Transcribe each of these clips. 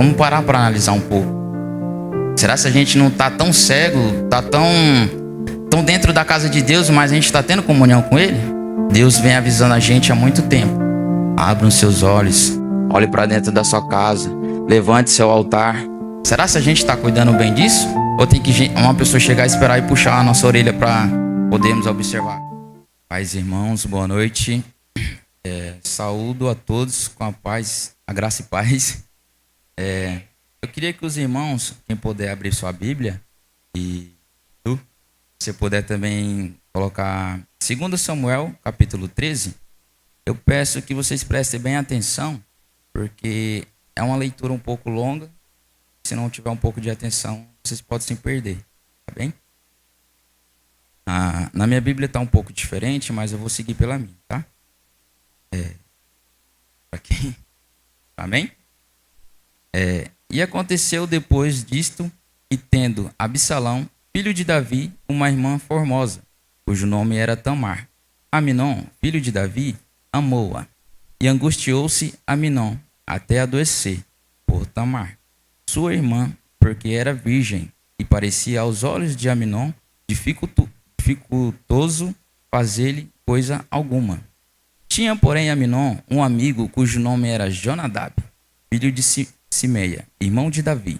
Vamos parar para analisar um pouco. Será que a gente não está tão cego, está tão dentro da casa de Deus, mas a gente está tendo comunhão com Ele? Deus vem avisando a gente há muito tempo. Abra os seus olhos, olhe para dentro da sua casa, levante seu altar. Será que a gente está cuidando bem disso? Ou tem que uma pessoa chegar, esperar e puxar a nossa orelha para podermos observar? Pais, irmãos, boa noite. Saúdo a todos com a paz, a graça e paz. Eu queria que os irmãos, quem puder abrir sua Bíblia, e tu, se puder também colocar 2 Samuel, capítulo 13, eu peço que vocês prestem bem atenção, porque é uma leitura um pouco longa. Se não tiver um pouco de atenção, vocês podem se perder, tá bem? Na minha Bíblia está um pouco diferente, mas eu vou seguir pela minha, tá? Aqui. Amém? E aconteceu depois disto, que tendo Absalão, filho de Davi, uma irmã formosa, cujo nome era Tamar, Aminon, filho de Davi, amou-a, e angustiou-se Aminon até adoecer por Tamar, sua irmã, porque era virgem, e parecia aos olhos de Aminon dificultoso fazer-lhe coisa alguma. Tinha, porém, Aminon um amigo cujo nome era Jonadab, filho de Simeia, irmão de Davi.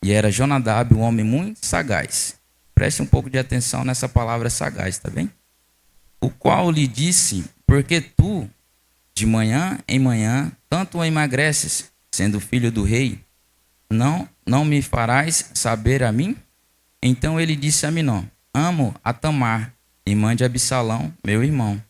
E era Jonadab um homem muito sagaz. Preste um pouco de atenção nessa palavra sagaz, tá bem? O qual lhe disse: porque tu, de manhã em manhã, tanto emagreces, sendo filho do rei, não me farás saber a mim? Então ele disse a Aminon: amo a Tamar, irmã de Absalão, meu irmão.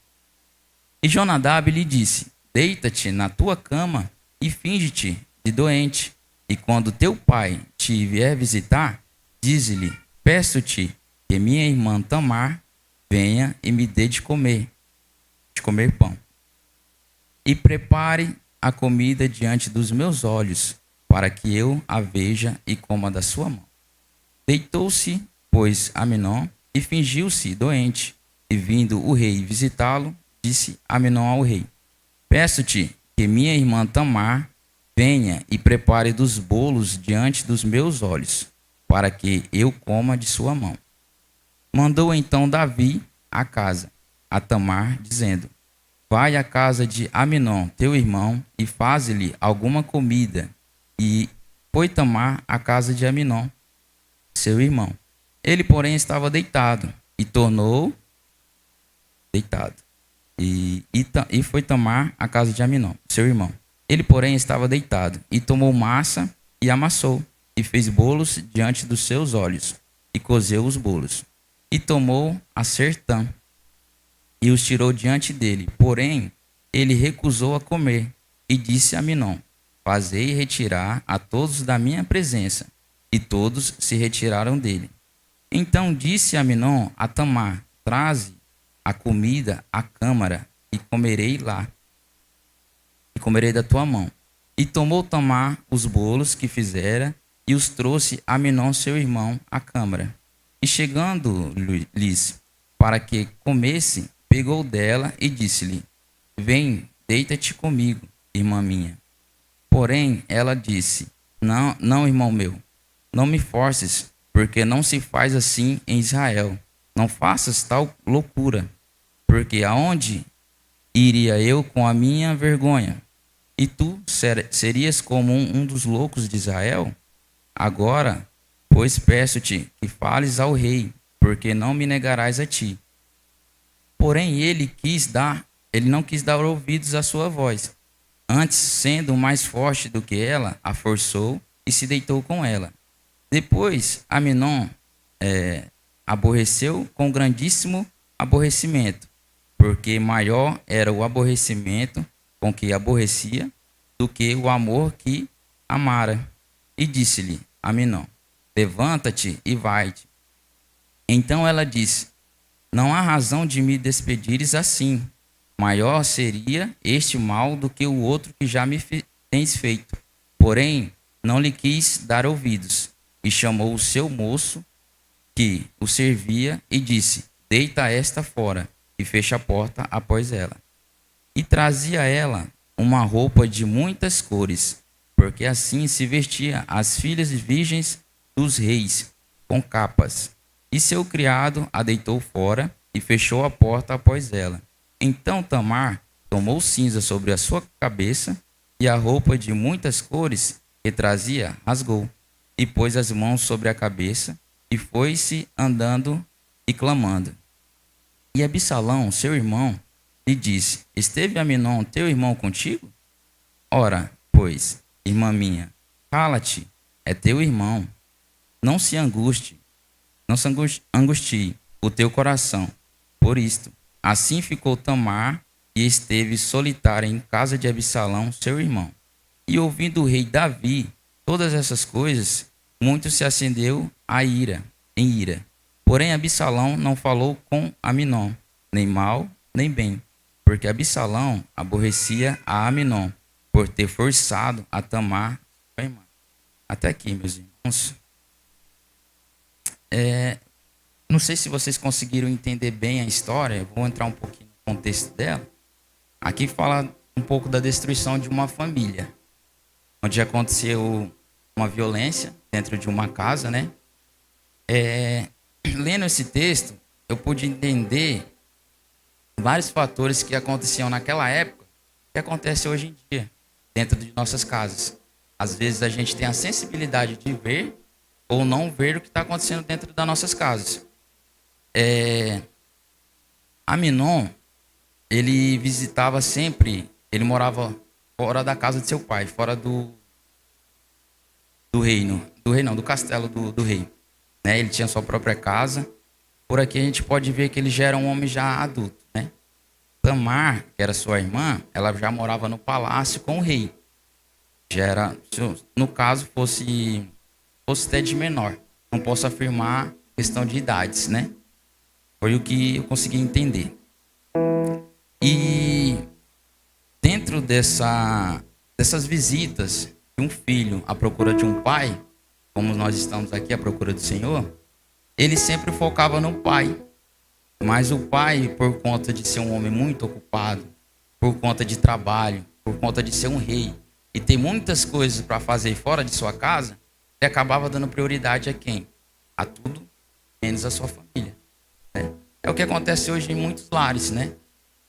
E Jonadab lhe disse: deita-te na tua cama e finge-te de doente. E quando teu pai te vier visitar, dize-lhe: peço-te que minha irmã Tamar venha e me dê de comer pão. E prepare a comida diante dos meus olhos, para que eu a veja e coma da sua mão. Deitou-se, pois, Aminon, e fingiu-se doente. E vindo o rei visitá-lo, disse Aminon ao rei: peço-te que minha irmã Tamar venha e prepare dos bolos diante dos meus olhos, para que eu coma de sua mão. Mandou então Davi a casa a Tamar, dizendo: vai à casa de Aminon, teu irmão, e faze-lhe alguma comida. E foi Tamar à casa de Aminon, seu irmão. Ele, porém, estava deitado, e tornou deitado. E foi Tamar à casa de Aminon, seu irmão. Ele, porém, estava deitado, e tomou massa e amassou, e fez bolos diante dos seus olhos, e cozeu os bolos. E tomou a sertã, e os tirou diante dele. Porém, ele recusou a comer, e disse a Aminon: fazei retirar a todos da minha presença. E todos se retiraram dele. Então disse Aminon a Tamar: traze a comida à câmara, e comerei lá, e comerei da tua mão. E tomou Tamar os bolos que fizera, e os trouxe a Aminon seu irmão à câmara. E chegando-lhes para que comesse, pegou dela e disse-lhe: vem, deita-te comigo, irmã minha. Porém ela disse: não, irmão meu, não me forces, porque não se faz assim em Israel. Não faças tal loucura, porque aonde iria eu com a minha vergonha? E tu serias como um dos loucos de Israel? Agora, pois peço-te que fales ao rei, porque não me negarás a ti. Porém ele não quis dar ouvidos à sua voz. Antes, sendo mais forte do que ela, a forçou e se deitou com ela. Depois, Aminon aborreceu com grandíssimo aborrecimento, porque maior era o aborrecimento com que aborrecia do que o amor que amara. E disse-lhe Aminon: levanta-te e vai-te. Então ela disse: não há razão de me despedires assim. Maior seria este mal do que o outro que já me tens feito. Porém, não lhe quis dar ouvidos. E chamou o seu moço que o servia e disse: deita esta fora, e fecha a porta após ela. E trazia ela uma roupa de muitas cores, porque assim se vestia as filhas virgens dos reis, com capas. E seu criado a deitou fora e fechou a porta após ela. Então Tamar tomou cinza sobre a sua cabeça e a roupa de muitas cores que trazia rasgou, e pôs as mãos sobre a cabeça e foi-se andando e clamando. E Absalão, seu irmão, lhe disse: Esteve Aminon, teu irmão, contigo? Ora, pois, irmã minha, cala-te, é teu irmão. Não se angustie o teu coração por isto. Assim ficou Tamar e esteve solitária em casa de Absalão, seu irmão. E ouvindo o rei Davi todas essas coisas, muito se acendeu em ira. Porém Absalão não falou com Aminon, nem mal, nem bem, porque Absalão aborrecia a Aminon por ter forçado a Tamar, sua irmã. Até aqui, meus irmãos. Não sei se vocês conseguiram entender bem a história. Eu vou entrar um pouquinho no contexto dela. Aqui fala um pouco da destruição de uma família, onde aconteceu uma violência dentro de uma casa, né? Lendo esse texto, eu pude entender vários fatores que aconteciam naquela época que acontecem hoje em dia dentro de nossas casas. Às vezes a gente tem a sensibilidade de ver ou não ver o que está acontecendo dentro das nossas casas. Aminon, ele visitava sempre, ele morava fora da casa de seu pai, fora do castelo do rei. Né? Ele tinha sua própria casa. Por aqui a gente pode ver que ele já era um homem já adulto. Né? Tamar, que era sua irmã, ela já morava no palácio com o rei. Já era, no caso, fosse até de menor. Não posso afirmar questão de idades, né? Foi o que eu consegui entender. E dentro dessas visitas de um filho à procura de um pai, como nós estamos aqui à procura do Senhor, ele sempre focava no pai. Mas o pai, por conta de ser um homem muito ocupado, por conta de trabalho, por conta de ser um rei, e ter muitas coisas para fazer fora de sua casa, ele acabava dando prioridade a quem? A tudo, menos a sua família. Né? É o que acontece hoje em muitos lares, né?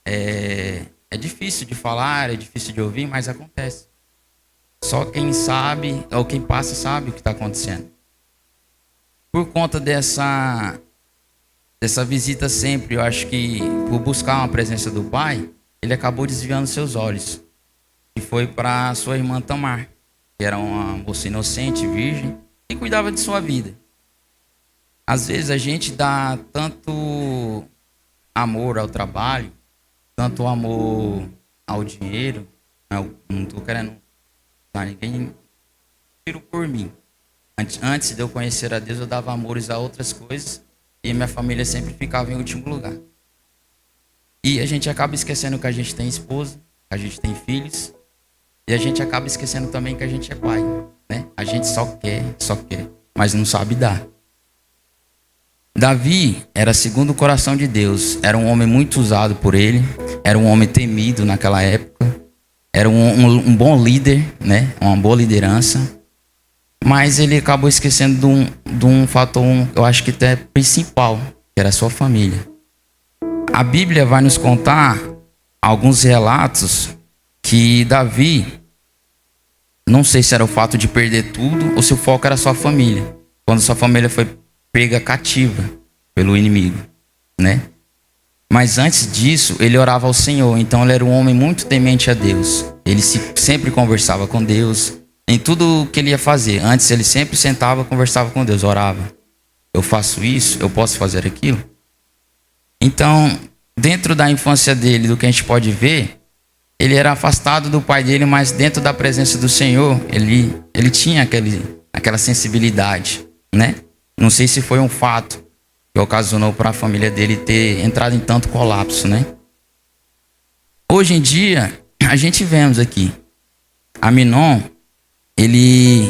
É difícil de falar, é difícil de ouvir, mas acontece. Só quem sabe, ou quem passa, sabe o que está acontecendo. Por conta dessa visita sempre, eu acho que por buscar uma presença do pai, ele acabou desviando seus olhos. E foi para sua irmã Tamar, que era uma moça inocente, virgem, e cuidava de sua vida. Às vezes a gente dá tanto amor ao trabalho, tanto amor ao dinheiro. Não estou querendo dar ninguém, tiro por mim. Antes de eu conhecer a Deus, eu dava amores a outras coisas e minha família sempre ficava em último lugar. E a gente acaba esquecendo que a gente tem esposa, que a gente tem filhos, e a gente acaba esquecendo também que a gente é pai, né? A gente só quer, mas não sabe dar. Davi era segundo o coração de Deus, era um homem muito usado por ele, era um homem temido naquela época, era um bom líder, né? Uma boa liderança, mas ele acabou esquecendo de um fator, eu acho que até principal, que era a sua família. A Bíblia vai nos contar alguns relatos que Davi, não sei se era o fato de perder tudo ou se o foco era a sua família, quando sua família foi pega cativa pelo inimigo, né? Mas antes disso, ele orava ao Senhor. Então ele era um homem muito temente a Deus. Ele sempre conversava com Deus. Em tudo que ele ia fazer, antes ele sempre sentava, conversava com Deus, orava. Eu faço isso, eu posso fazer aquilo. Então, dentro da infância dele, do que a gente pode ver, ele era afastado do pai dele, mas dentro da presença do Senhor, ele tinha aquela sensibilidade, né? Não sei se foi um fato que ocasionou para a família dele ter entrado em tanto colapso, né? Hoje em dia, a gente vemos aqui, Aminon, ele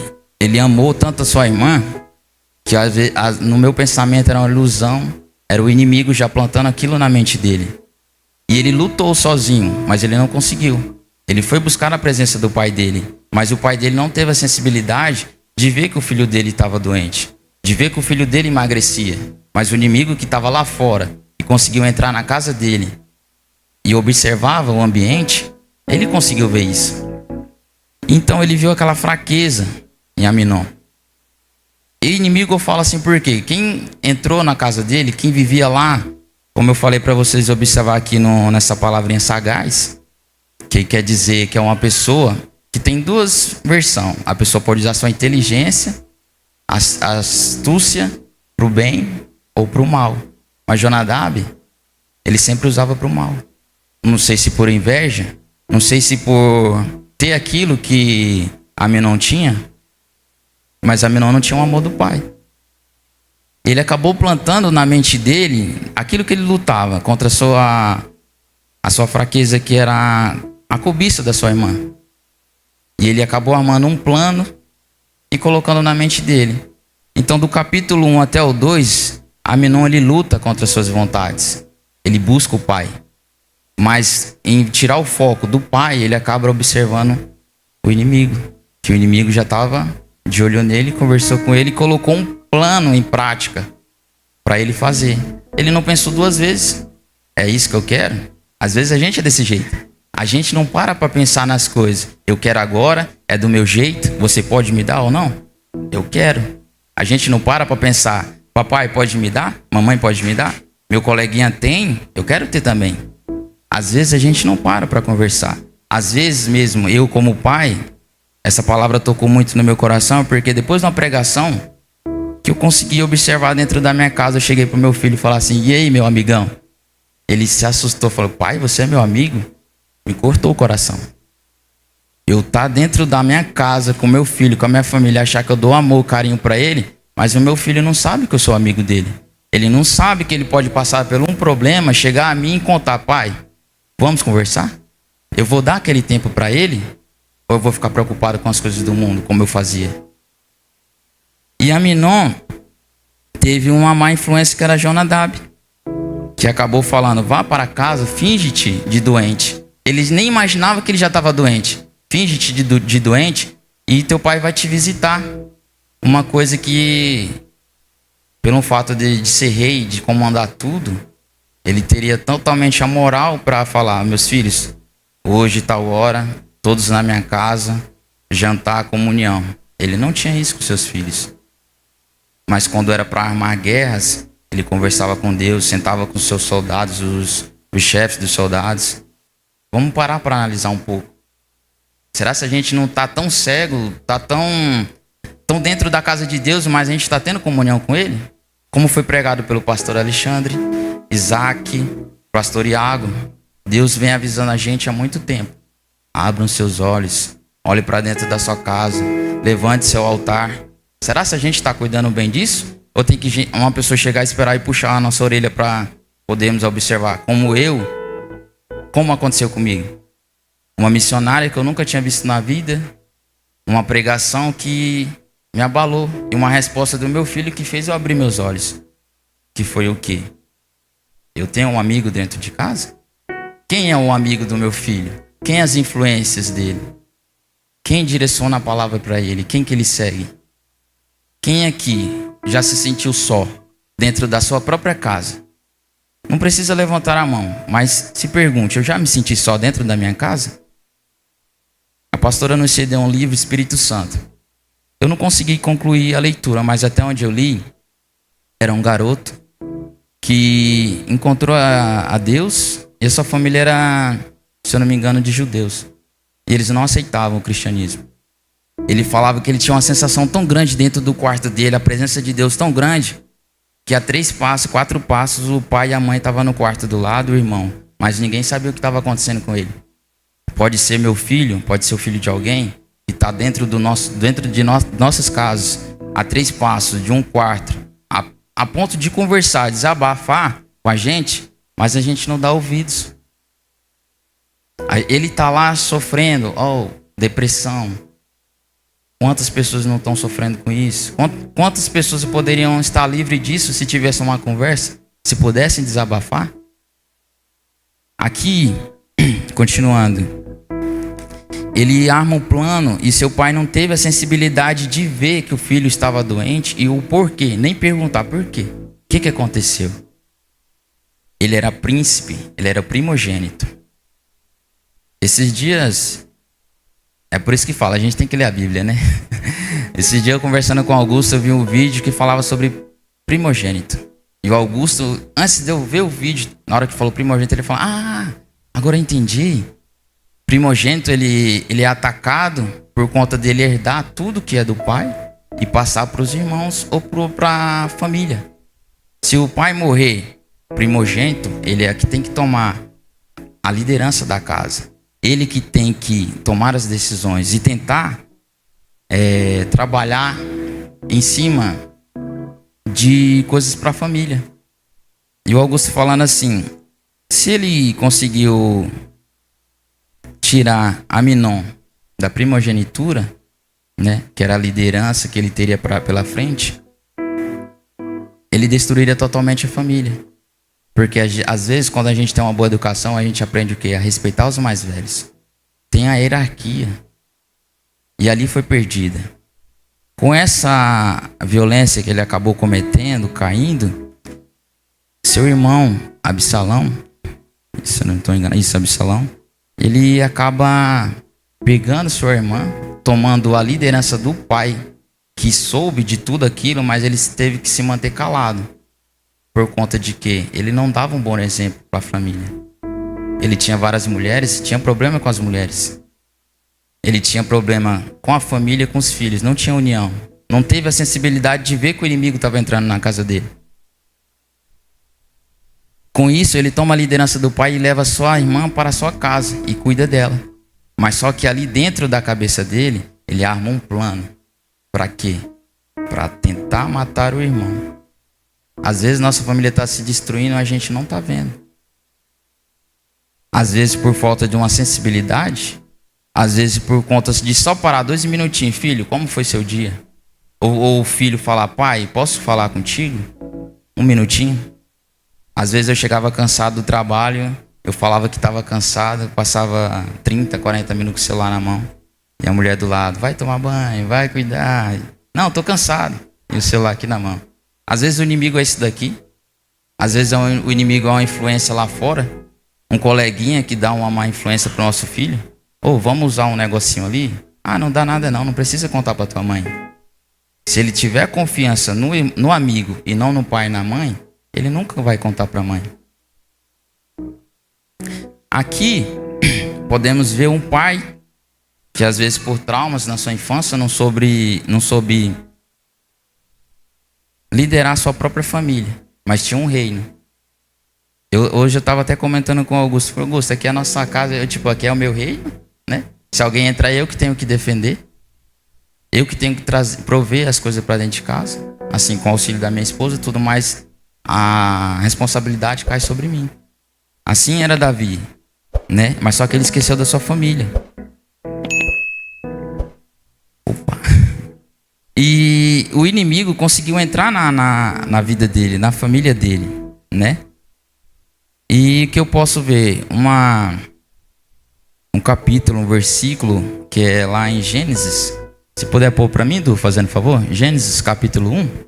amou tanto a sua irmã, que às vezes, no meu pensamento era uma ilusão, era o inimigo já plantando aquilo na mente dele. E ele lutou sozinho, mas ele não conseguiu. Ele foi buscar a presença do pai dele, mas o pai dele não teve a sensibilidade de ver que o filho dele estava doente, de ver que o filho dele emagrecia. Mas o inimigo que estava lá fora e conseguiu entrar na casa dele e observava o ambiente, ele conseguiu ver isso. Então ele viu aquela fraqueza em Aminon. E o inimigo fala assim, por quê? Quem entrou na casa dele, quem vivia lá, como eu falei para vocês observar aqui nessa palavrinha sagaz, que quer dizer que é uma pessoa que tem duas versões. A pessoa pode usar sua inteligência, a astúcia para o bem ou para o mal. Mas Jonadab, ele sempre usava para o mal. Não sei se por inveja, não sei se por ter aquilo que Aminon tinha, mas Aminon não tinha o amor do pai. Ele acabou plantando na mente dele aquilo que ele lutava contra a sua fraqueza, que era a cobiça da sua irmã. E ele acabou armando um plano e colocando na mente dele. Então, do capítulo 1 até o 2, Aminon ele luta contra as suas vontades. Ele busca o pai. Mas em tirar o foco do pai, ele acaba observando o inimigo. Que o inimigo já estava de olho nele, conversou com ele e colocou um plano em prática para ele fazer. Ele não pensou duas vezes. É isso que eu quero? Às vezes a gente é desse jeito. A gente não para pensar nas coisas. Eu quero agora, é do meu jeito, você pode me dar ou não? Eu quero. A gente não para pensar, papai pode me dar? Mamãe pode me dar? Meu coleguinha tem? Eu quero ter também. Às vezes a gente não para conversar. Às vezes mesmo, eu como pai, essa palavra tocou muito no meu coração, porque depois de uma pregação que eu consegui observar dentro da minha casa, eu cheguei pro meu filho e falei assim, e aí, meu amigão? Ele se assustou, falou, pai, você é meu amigo? Me cortou o coração. Eu tá dentro da minha casa com meu filho, com a minha família, achar que eu dou amor, carinho para ele, mas o meu filho não sabe que eu sou amigo dele. Ele não sabe que ele pode passar por um problema, chegar a mim e contar, pai, vamos conversar? Eu vou dar aquele tempo para ele? Ou eu vou ficar preocupado com as coisas do mundo, como eu fazia? E Aminon teve uma má influência que era Jonadab, que acabou falando, vá para casa, finge-te de doente. Eles nem imaginavam que ele já estava doente. Finge-te de doente e teu pai vai te visitar. Uma coisa que, pelo fato de ser rei, de comandar tudo, ele teria totalmente a moral para falar, meus filhos, hoje, tal hora, todos na minha casa, jantar, comunhão. Ele não tinha isso com seus filhos. Mas quando era para armar guerras, ele conversava com Deus, sentava com os seus soldados, os chefes dos soldados. Vamos parar para analisar um pouco. Será que a gente não está tão cego, está tão dentro da casa de Deus, mas a gente está tendo comunhão com Ele? Como foi pregado pelo pastor Alexandre, Isaac, pastor Iago. Deus vem avisando a gente há muito tempo. Abram seus olhos, olhe para dentro da sua casa, levante seu altar. Será que a gente está cuidando bem disso? Ou tem que uma pessoa chegar, esperar e puxar a nossa orelha para podermos observar? Como aconteceu comigo? Uma missionária que eu nunca tinha visto na vida, uma pregação que me abalou e uma resposta do meu filho que fez eu abrir meus olhos. Que foi o quê? Eu tenho um amigo dentro de casa? Quem é o amigo do meu filho? Quem as influências dele? Quem direciona a palavra para ele? Quem que ele segue? Quem aqui já se sentiu só dentro da sua própria casa? Não precisa levantar a mão, mas se pergunte, eu já me senti só dentro da minha casa? A pastora nos cedeu um livro, Espírito Santo. Eu não consegui concluir a leitura, mas até onde eu li, era um garoto que encontrou a Deus e a sua família era, se eu não me engano, de judeus. E eles não aceitavam o cristianismo. Ele falava que ele tinha uma sensação tão grande dentro do quarto dele, a presença de Deus tão grande, que a 3 passos, 4 passos, o pai e a mãe estavam no quarto do lado, o irmão. Mas ninguém sabia o que estava acontecendo com ele. Pode ser meu filho, pode ser o filho de alguém que está dentro de nossas casas, a 3 passos de um quarto, a ponto de conversar, desabafar com a gente, mas a gente não dá ouvidos. Ele está lá sofrendo, depressão. Quantas pessoas não estão sofrendo com isso? Quantas pessoas poderiam estar livres disso se tivesse uma conversa? Se pudessem desabafar? Aqui, continuando. ele arma um plano e seu pai não teve a sensibilidade de ver que o filho estava doente e o porquê, nem perguntar por quê. O que aconteceu? Ele era príncipe, ele era primogênito. Esses dias, é por isso que fala, a gente tem que ler a Bíblia, né? Esses dias eu conversando com o Augusto, eu vi um vídeo que falava sobre primogênito. E o Augusto, antes de eu ver o vídeo, na hora que falou primogênito, ele falou: ah, agora eu entendi. Primogênito, ele é atacado por conta dele herdar tudo que é do pai e passar para os irmãos ou para a família. Se o pai morrer, primogênito, ele é que tem que tomar a liderança da casa. Ele que tem que tomar as decisões e tentar trabalhar em cima de coisas para a família. E o Augusto falando assim, se ele conseguiu tirar Aminon da primogenitura, né, que era a liderança que ele teria pela frente, ele destruiria totalmente a família. Porque às vezes quando a gente tem uma boa educação, a gente aprende o quê? A respeitar os mais velhos. Tem a hierarquia. E ali foi perdida. Com essa violência que ele acabou cometendo, caindo, seu irmão Absalão, se eu não estou enganado, Absalão, ele acaba pegando sua irmã, tomando a liderança do pai, que soube de tudo aquilo, mas ele teve que se manter calado. Por conta de que ele não dava um bom exemplo para a família. Ele tinha várias mulheres, tinha problema com as mulheres. Ele tinha problema com a família, com os filhos, não tinha união. Não teve a sensibilidade de ver que o inimigo estava entrando na casa dele. Com isso, ele toma a liderança do pai e leva sua irmã para a sua casa e cuida dela. Mas só que ali dentro da cabeça dele, ele arma um plano. Para quê? Para tentar matar o irmão. Às vezes nossa família está se destruindo e a gente não está vendo. Às vezes por falta de uma sensibilidade. Às vezes por conta de só parar 2 minutinhos. Filho, como foi seu dia? Ou o filho falar, pai, posso falar contigo? 1 minutinho. Às vezes eu chegava cansado do trabalho, eu falava que estava cansado, passava 30, 40 minutos com o celular na mão. E a mulher do lado, vai tomar banho, vai cuidar. Não, estou cansado. E o celular aqui na mão. Às vezes o inimigo é esse daqui. Às vezes o inimigo é uma influência lá fora. Um coleguinha que dá uma má influência para o nosso filho. Ou vamos usar um negocinho ali. Ah, não dá nada não precisa contar para tua mãe. Se ele tiver confiança no amigo e não no pai e na mãe, ele nunca vai contar para a mãe. Aqui podemos ver um pai que às vezes por traumas na sua infância não soube liderar sua própria família, mas tinha um reino. Hoje eu estava até comentando com o Augusto. Augusto, aqui é a nossa casa, aqui é o meu reino, né? Se alguém entrar, eu que tenho que defender. Eu que tenho que prover as coisas para dentro de casa. Assim, com o auxílio da minha esposa e tudo mais, a responsabilidade cai sobre mim. Assim era Davi, né? Mas só que ele esqueceu da sua família. Opa. E o inimigo conseguiu entrar na vida dele, na família dele, né? E que eu posso ver um capítulo, um versículo que é lá em Gênesis. Se puder pôr para mim, Du, fazendo favor. Gênesis capítulo 1.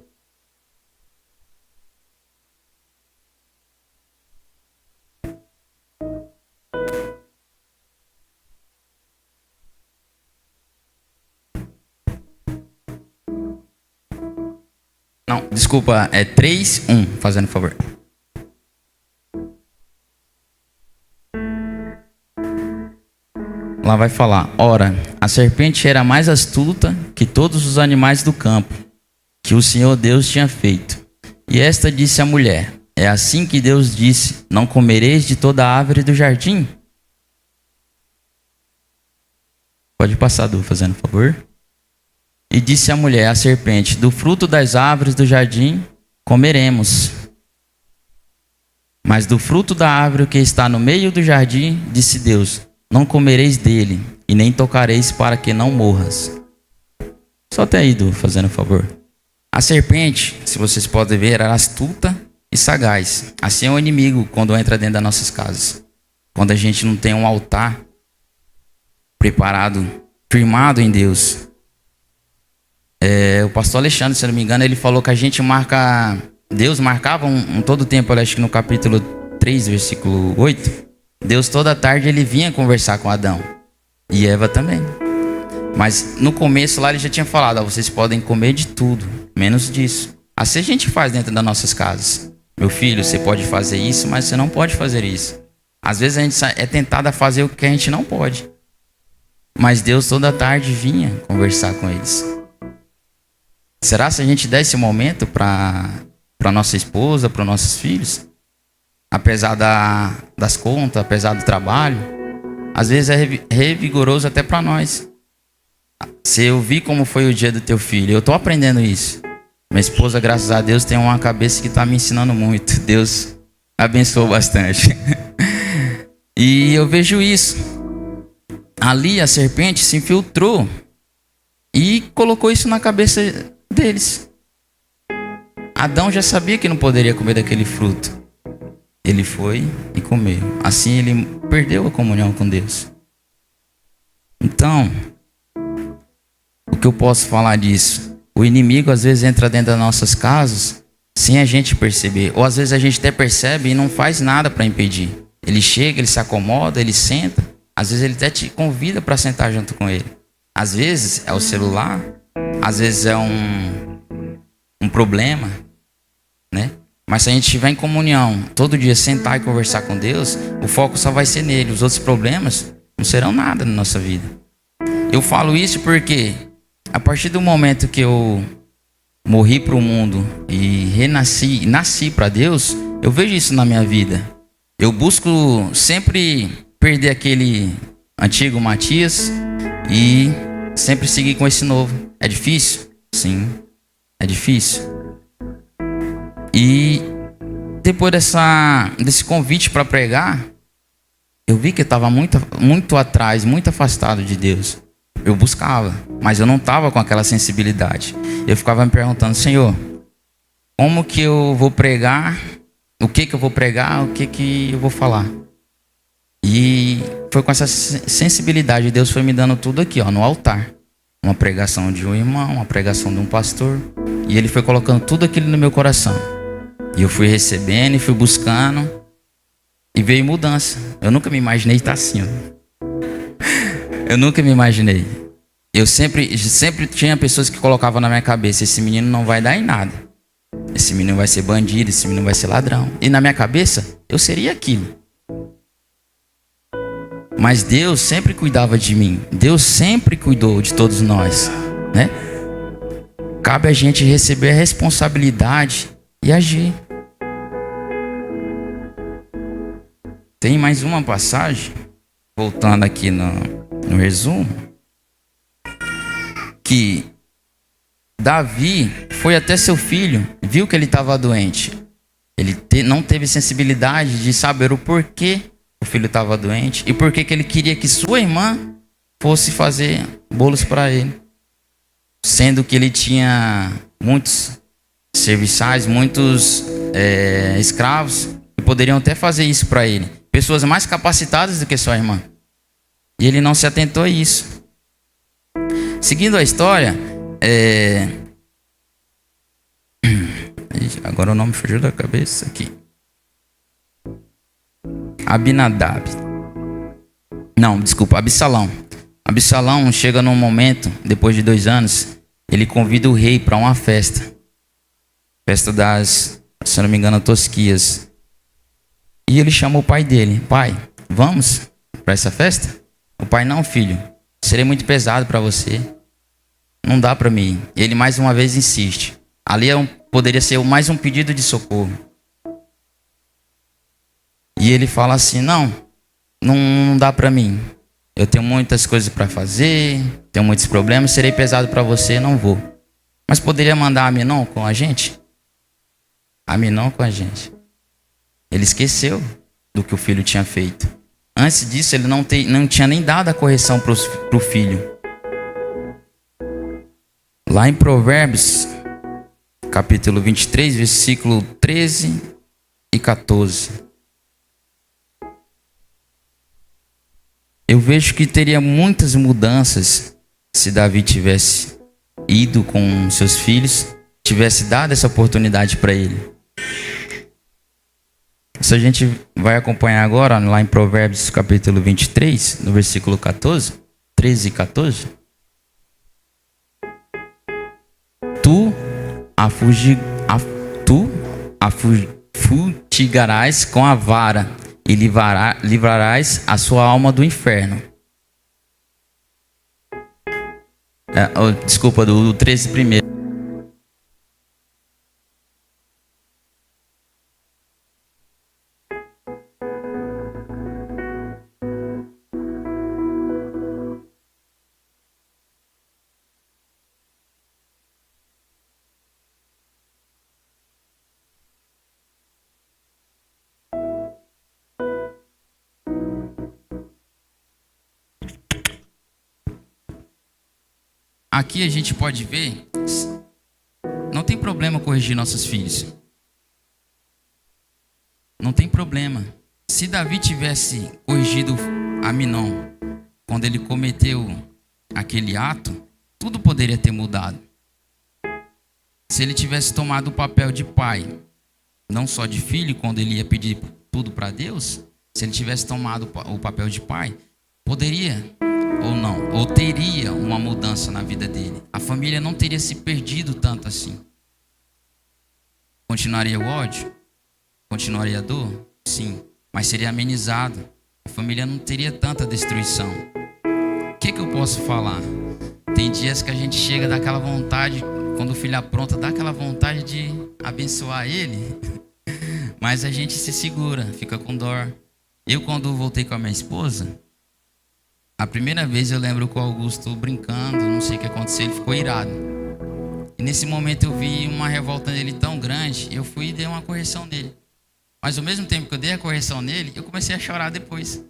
Não, desculpa, é 3:1, fazendo favor. Lá vai falar: ora, a serpente era mais astuta que todos os animais do campo que o Senhor Deus tinha feito. E esta disse à mulher: é assim que Deus disse: não comereis de toda a árvore do jardim? Pode passar, Du, fazendo favor. E disse a mulher, a serpente: do fruto das árvores do jardim comeremos. Mas do fruto da árvore que está no meio do jardim, disse Deus: não comereis dele, e nem tocareis, para que não morras. Só até aí, Du, fazendo favor. A serpente, se vocês podem ver, era astuta e sagaz. Assim é o inimigo quando entra dentro das nossas casas. Quando a gente não tem um altar, preparado, firmado em Deus. O pastor Alexandre, se eu não me engano, ele falou que a gente Deus marcava todo o tempo, eu acho que no capítulo 3, versículo 8, Deus toda tarde ele vinha conversar com Adão e Eva também. Mas no começo lá ele já tinha falado, vocês podem comer de tudo, menos disso. Assim a gente faz dentro das nossas casas. Meu filho, você pode fazer isso, mas você não pode fazer isso. Às vezes a gente é tentado a fazer o que a gente não pode. Mas Deus toda tarde vinha conversar com eles. Será se a gente der esse momento para nossa esposa, para nossos filhos? Apesar das contas, apesar do trabalho, às vezes é revigoroso até para nós. Se eu vi como foi o dia do teu filho, eu estou aprendendo isso. Minha esposa, graças a Deus, tem uma cabeça que está me ensinando muito. Deus abençoou bastante. E eu vejo isso. Ali a serpente se infiltrou e colocou isso na cabeça deles. Adão já sabia que não poderia comer daquele fruto. Ele foi e comeu. Assim ele perdeu a comunhão com Deus. Então, o que eu posso falar disso? O inimigo às vezes entra dentro das nossas casas sem a gente perceber. Ou às vezes a gente até percebe e não faz nada para impedir. Ele chega, ele se acomoda, ele senta. Às vezes ele até te convida para sentar junto com ele. Às vezes é o celular. Às vezes é um problema, né? Mas se a gente estiver em comunhão, todo dia sentar e conversar com Deus, o foco só vai ser nele. Os outros problemas não serão nada na nossa vida. Eu falo isso porque a partir do momento que eu morri para o mundo e nasci para Deus, eu vejo isso na minha vida. Eu busco sempre perder aquele antigo Matias e sempre seguir com esse novo. É difícil? Sim, é difícil. E depois desse convite para pregar, eu vi que eu estava muito atrás, muito afastado de Deus. Eu buscava, mas eu não estava com aquela sensibilidade. Eu ficava me perguntando, Senhor, como que eu vou pregar? O que eu vou pregar? O que eu vou falar? E foi com essa sensibilidade, Deus foi me dando tudo aqui, no altar. Uma pregação de um irmão, uma pregação de um pastor. E Ele foi colocando tudo aquilo no meu coração. E eu fui recebendo e fui buscando. E veio mudança. Eu nunca me imaginei estar assim, Eu nunca me imaginei. Eu sempre tinha pessoas que colocavam na minha cabeça, esse menino não vai dar em nada. Esse menino vai ser bandido, esse menino vai ser ladrão. E na minha cabeça, eu seria aquilo. Mas Deus sempre cuidava de mim. Deus sempre cuidou de todos nós, né? Cabe a gente receber a responsabilidade e agir. Tem mais uma passagem, voltando aqui no resumo, que Davi foi até seu filho, viu que ele estava doente. Ele não teve sensibilidade de saber o porquê o filho estava doente e por que ele queria que sua irmã fosse fazer bolos para ele, sendo que ele tinha muitos serviçais, muitos escravos que poderiam até fazer isso para ele, pessoas mais capacitadas do que sua irmã. E ele não se atentou a isso. Seguindo a história, agora o nome fugiu da cabeça aqui. Absalão. Absalão chega num momento, depois de 2 anos, ele convida o rei para uma festa. Festa das, se eu não me engano, Tosquias. E ele chama o pai dele. Pai, vamos para essa festa? O pai, não, filho, seria muito pesado para você. Não dá para mim. E ele mais uma vez insiste. Ali poderia ser mais um pedido de socorro. E ele fala assim, não dá para mim. Eu tenho muitas coisas para fazer, tenho muitos problemas, serei pesado para você, não vou. Mas poderia mandar Aminon com a gente? Aminon com a gente. Ele esqueceu do que o filho tinha feito. Antes disso, ele não tinha nem dado a correção para o filho. Lá em Provérbios, capítulo 23, versículo 13 e 14. Eu vejo que teria muitas mudanças se Davi tivesse ido com seus filhos, tivesse dado essa oportunidade para ele. Se a gente vai acompanhar agora, lá em Provérbios capítulo 23, no versículo 14, 13 e 14. Tu fustigarás com a vara e livrarás a sua alma do inferno. Desculpa, do 13 primeiro. Aqui a gente pode ver, não tem problema corrigir nossos filhos. Não tem problema. Se Davi tivesse corrigido Aminon quando ele cometeu aquele ato, tudo poderia ter mudado. Se ele tivesse tomado o papel de pai, não só de filho, quando ele ia pedir tudo para Deus, se ele tivesse tomado o papel de pai, poderia ou não, ou teria uma mudança na vida dele. A família não teria se perdido tanto assim. Continuaria o ódio? Continuaria a dor? Sim, mas seria amenizado. A família não teria tanta destruição. O que eu posso falar? Tem dias que a gente chega daquela vontade, quando o filho apronta, dá aquela vontade de abençoar ele, mas a gente se segura, fica com dor. Eu, quando voltei com a minha esposa, a primeira vez eu lembro com o Augusto brincando, não sei o que aconteceu, ele ficou irado. E nesse momento eu vi uma revolta nele tão grande, eu fui e dei uma correção nele. Mas ao mesmo tempo que eu dei a correção nele, eu comecei a chorar depois.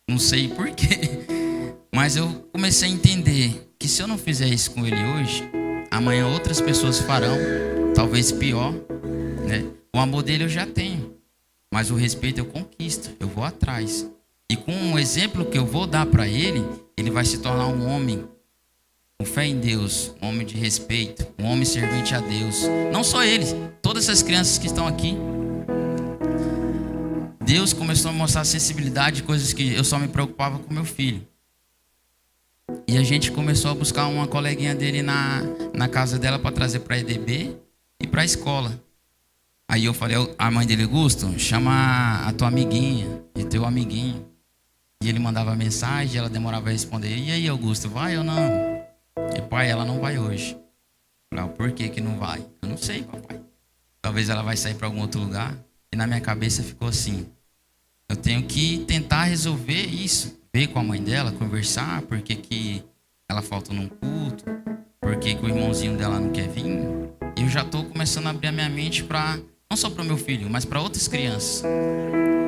Não sei porquê, mas eu comecei a entender que se eu não fizer isso com ele hoje, amanhã outras pessoas farão, talvez pior, né? O amor dele eu já tenho, mas o respeito eu conquisto, eu vou atrás. E com o exemplo que eu vou dar para ele, ele vai se tornar um homem com fé em Deus, um homem de respeito, um homem servente a Deus. Não só ele, todas essas crianças que estão aqui. Deus começou a mostrar sensibilidade de coisas que eu só me preocupava com meu filho. E a gente começou a buscar uma coleguinha dele na casa dela para trazer para a EDB e para a escola. Aí eu falei, a mãe dele, Augusto, chama a tua amiguinha e teu amiguinho. E ele mandava mensagem, ela demorava a responder. E aí, Augusto, vai ou não? E pai, ela não vai hoje. Eu falei, por que não vai? Eu não sei, papai. Talvez ela vai sair para algum outro lugar. E na minha cabeça ficou assim, eu tenho que tentar resolver isso. Ver com a mãe dela, conversar, por que ela falta num culto, por que o irmãozinho dela não quer vir. E eu já estou começando a abrir a minha mente para, não só para o meu filho, mas para outras crianças.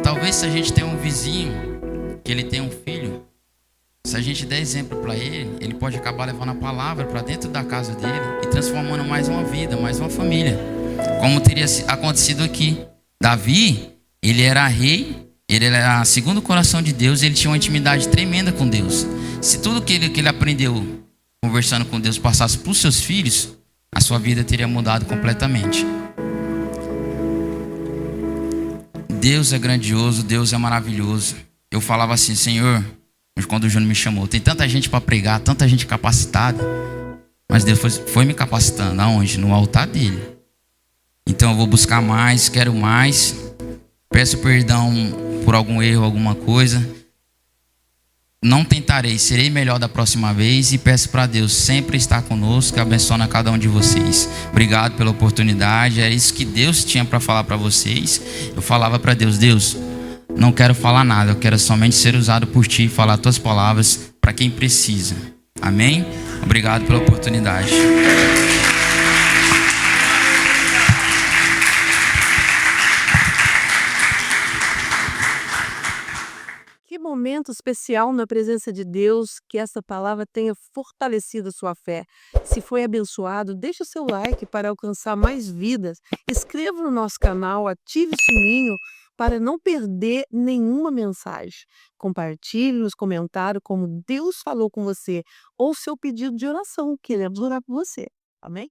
Talvez se a gente tem um vizinho, que ele tem um filho, se a gente der exemplo para ele, ele pode acabar levando a palavra para dentro da casa dele e transformando mais uma vida, mais uma família. Como teria acontecido aqui. Davi, ele era rei, ele era segundo o coração de Deus, ele tinha uma intimidade tremenda com Deus. Se tudo que ele aprendeu conversando com Deus passasse para os seus filhos, a sua vida teria mudado completamente. Deus é grandioso, Deus é maravilhoso. Eu falava assim, Senhor, quando o Júnior me chamou, tem tanta gente para pregar, tanta gente capacitada, mas Deus foi me capacitando. Aonde? No altar dele. Então eu vou buscar mais, quero mais. Peço perdão por algum erro, alguma coisa. Não tentarei, serei melhor da próxima vez. E peço para Deus sempre estar conosco, abençoando a cada um de vocês. Obrigado pela oportunidade. É isso que Deus tinha para falar para vocês. Eu falava para Deus, Deus, não quero falar nada, eu quero somente ser usado por Ti e falar Tuas palavras para quem precisa. Amém? Obrigado pela oportunidade. Que momento especial na presença de Deus, que essa palavra tenha fortalecido a sua fé. Se foi abençoado, deixe o seu like para alcançar mais vidas. Inscreva no nosso canal, ative o sininho, para não perder nenhuma mensagem. Compartilhe nos comentários como Deus falou com você ou seu pedido de oração. Queremos orar por você. Amém?